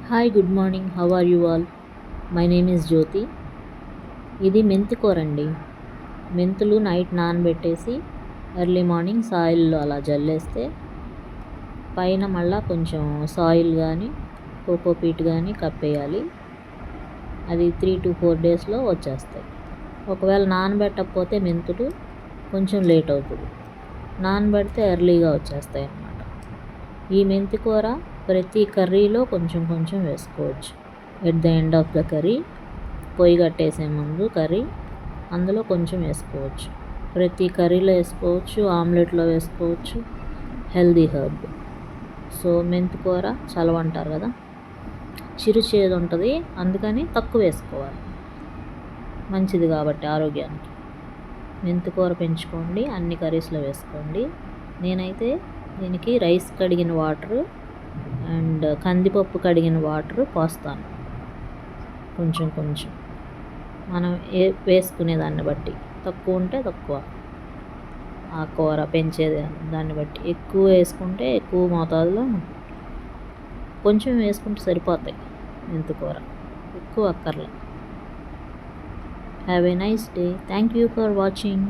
Hi good morning how are you all. My name is Jyothi. ఇది మెంతి కూర అండి. మెంతులు నైట్ నానబెట్టేసి ఎర్లీ మార్నింగ్ సాయిల్లో అలా జల్లేస్తే పైన మళ్ళీ కొంచెం సాయిల్ కానీ కోకోపీట్ కానీ కప్పేయాలి. అది 3 to 4 డేస్లో వచ్చేస్తాయి. ఒకవేళ నానబెట్టకపోతే మెంతులు కొంచెం లేట్ అవుతుంది, నానబెడితే ఎర్లీగా వచ్చేస్తాయి అన్నమాట. ఈ మెంతి కూర ప్రతి కర్రీలో కొంచెం కొంచెం వేసుకోవచ్చు. At the end of the curry, పొయ్యి కట్టేసే ముందు కర్రీ అందులో కొంచెం వేసుకోవచ్చు. ప్రతి కర్రీలో వేసుకోవచ్చు, ఆమ్లెట్లో వేసుకోవచ్చు. Healthy herb. సో మెంతి కూర చలవ అంటారు కదా, చిరు చేదు ఉంటుంది, అందుకని తక్కువ వేసుకోవాలి. మంచిది కాబట్టి ఆరోగ్యానికి. మెంతి కూర పెంచుకోండి, అన్ని కర్రీస్లో వేసుకోండి. నేనైతే దీనికి రైస్ కడిగిన వాటర్ అండ్ కందిపప్పు కడిగిన వాటర్ పోస్తాను, కొంచెం కొంచెం మనం వేసుకునే దాన్ని బట్టి. తక్కువ ఉంటే తక్కువ, ఆ కూర పెంచేది దాన్ని బట్టి. ఎక్కువ వేసుకుంటే ఎక్కువ మోతాదులో, కొంచెం వేసుకుంటే సరిపోతాయి. మెంతి కూర ఎక్కువ అక్కర్లే. Have a nice day. Thank you for watching.